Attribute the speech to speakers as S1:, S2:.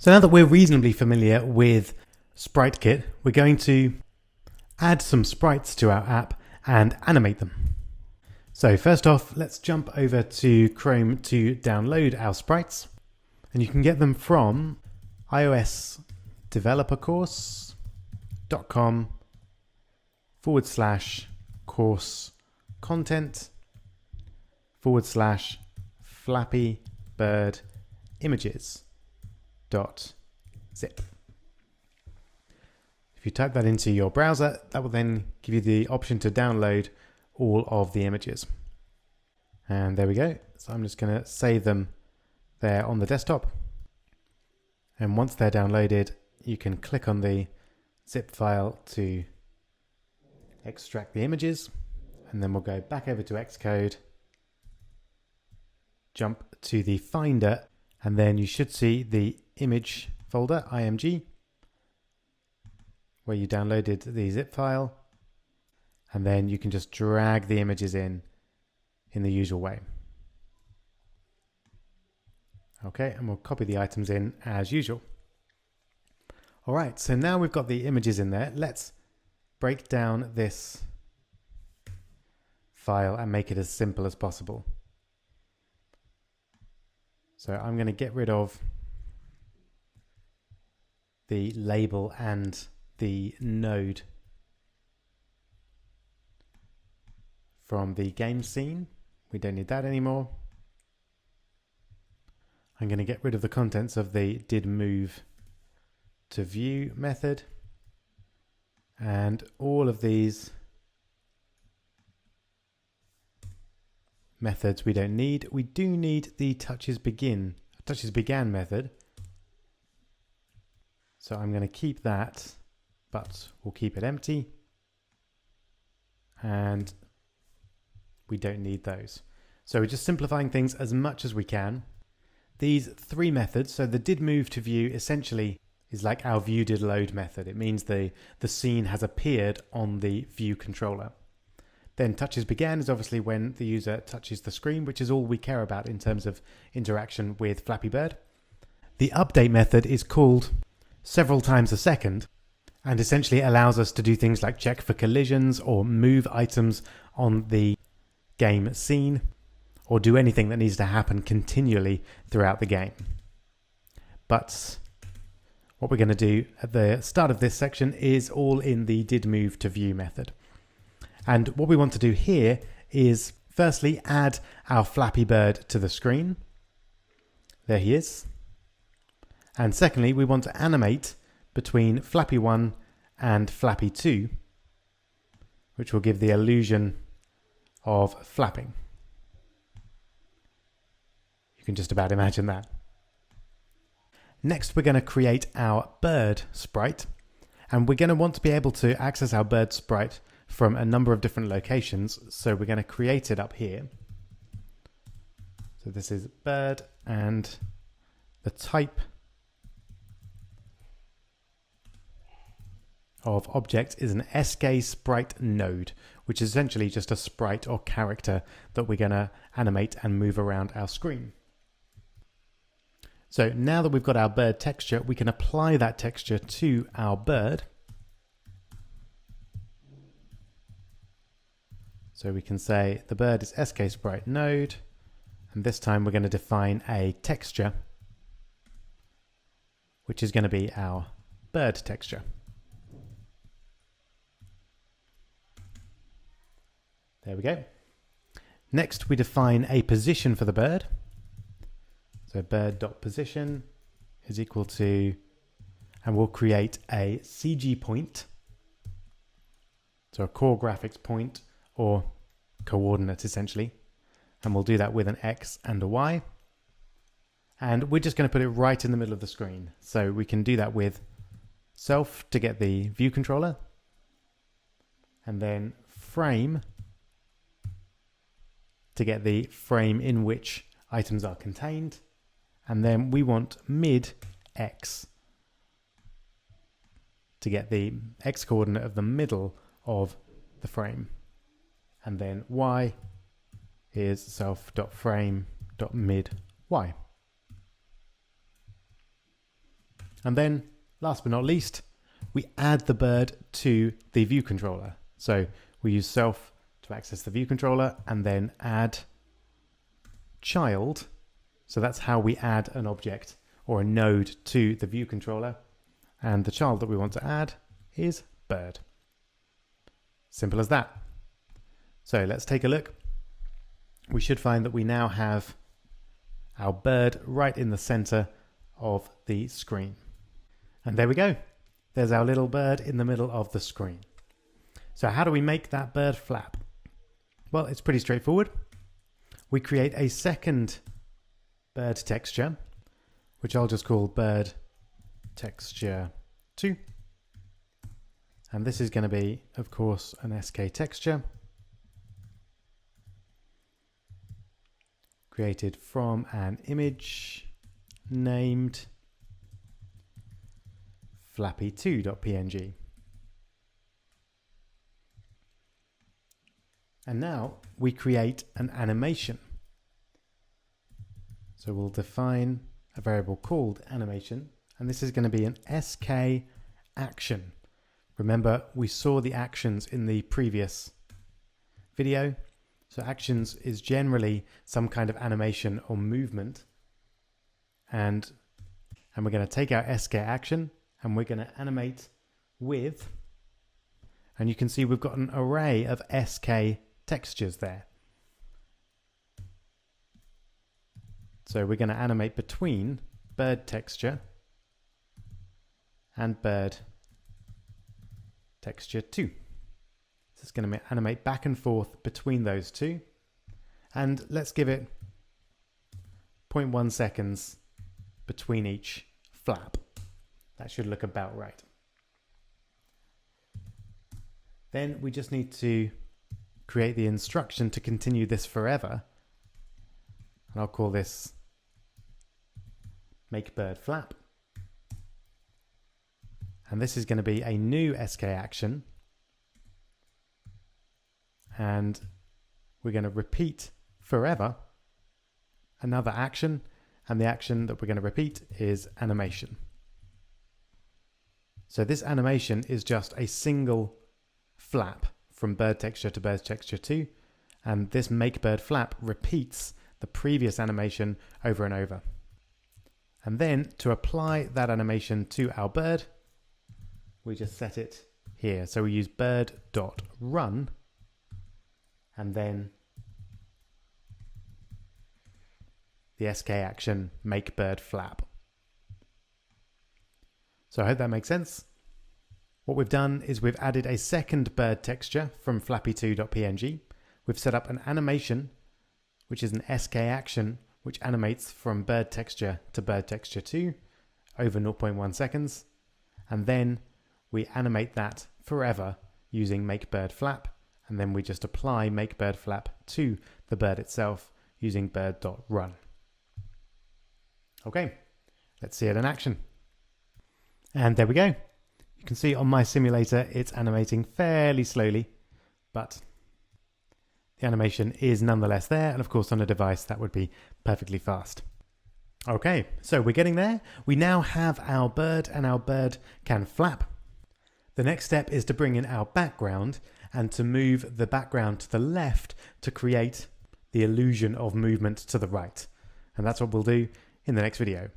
S1: So now that we're reasonably familiar with SpriteKit, we're going to add some sprites to our app and animate them. So first off, let's jump over to Chrome to download our sprites. And you can get them from iosdevelopercourse.com/course content/Flappy Bird images.zip. If you type that into your browser, that will then give you the option to download all of the images. And there we go. So I'm just going to save them there on the desktop. And once they're downloaded, you can click on the zip file to extract the images. And then we'll go back over to Xcode, jump to the Finder, and then you should see the image folder, img, where you downloaded the zip file. And then you can just drag the images in the usual way. Okay, and we'll copy the items in as usual. All right, so now we've got the images in there. Let's break down this file and make it as simple as possible. So I'm going to get rid of the label and the node from the game scene. We don't need that anymore. I'm going to get rid of the contents of the didMoveToView method, and all of these methods we don't need. We do need the touchesBegan method, so I'm going to keep that, but we'll keep it empty, and we don't need those. So we're just simplifying things as much as we can. These three methods, so the didMoveToView essentially is like our viewDidLoad method. It means the scene has appeared on the view controller. Then touchesBegan is obviously when the user touches the screen, which is all we care about in terms of interaction with Flappy Bird. The update method is called several times a second and essentially allows us to do things like check for collisions or move items on the game scene, or do anything that needs to happen continually throughout the game. But what we're going to do at the start of this section is all in the didMoveToView method. And what we want to do here is firstly add our Flappy Bird to the screen. There he is. And secondly, we want to animate between Flappy 1 and Flappy 2, which will give the illusion of flapping. You can just about imagine that. Next, we're going to create our bird sprite, and we're going to want to be able to access our bird sprite from a number of different locations. So we're going to create it up here. So this is bird, and the type of object is an SKSprite node, which is essentially just a sprite or character that we're going to animate and move around our screen. So now that we've got our bird texture, we can apply that texture to our bird. So we can say the bird is SKSprite node, and this time we're going to define a texture, which is going to be our bird texture. There we go. Next, we define a position for the bird. So bird.position is equal to, and we'll create a CG point, so a core graphics point or coordinate essentially, and we'll do that with an X and a Y. And we're just going to put it right in the middle of the screen. So we can do that with self to get the view controller, and then frame to get the frame in which items are contained, and then we want mid X to get the X coordinate of the middle of the frame, and then Y is self.frame.mid Y. And then, last but not least, we add the bird to the view controller. So we use self to access the view controller and then add child. So that's how we add an object or a node to the view controller. And the child that we want to add is bird. Simple as that. So let's take a look. We should find that we now have our bird right in the center of the screen. And there we go. There's our little bird in the middle of the screen. So how do we make that bird flap? Well, it's pretty straightforward. We create a second bird texture, which I'll just call bird texture 2. And this is going to be, of course, an SK texture created from an image named flappy2.png. And now we create an animation. So we'll define a variable called animation, and this is going to be an SK action. Remember, we saw the actions in the previous video. So actions is generally some kind of animation or movement. And we're going to take our SK action and we're going to animate with, and you can see we've got an array of SK textures there. So we're going to animate between bird texture and bird texture 2. So it's going to animate back and forth between those two. And let's give it 0.1 seconds between each flap. That should look about right. Then we just need to create the instruction to continue this forever. And I'll call this make bird flap. And this is going to be a new SK action. And we're going to repeat forever another action. And the action that we're going to repeat is animation. So this animation is just a single flap from bird texture to bird texture 2. And this make bird flap repeats the previous animation over and over. And then to apply that animation to our bird, we just set it here. So we use bird.run and then the SK action make bird flap. So I hope that makes sense. What we've done is we've added a second bird texture from flappy2.png. We've set up an animation, which is an SK action, which animates from bird texture to bird texture 2 over 0.1 seconds. And then we animate that forever using make bird flap. And then we just apply make bird flap to the bird itself using bird.run. Okay, let's see it in action. And there we go. You can see on my simulator, it's animating fairly slowly, but the animation is nonetheless there. And of course, on a device, that would be perfectly fast. Okay, so we're getting there. We now have our bird and our bird can flap. The next step is to bring in our background and to move the background to the left to create the illusion of movement to the right. And that's what we'll do in the next video.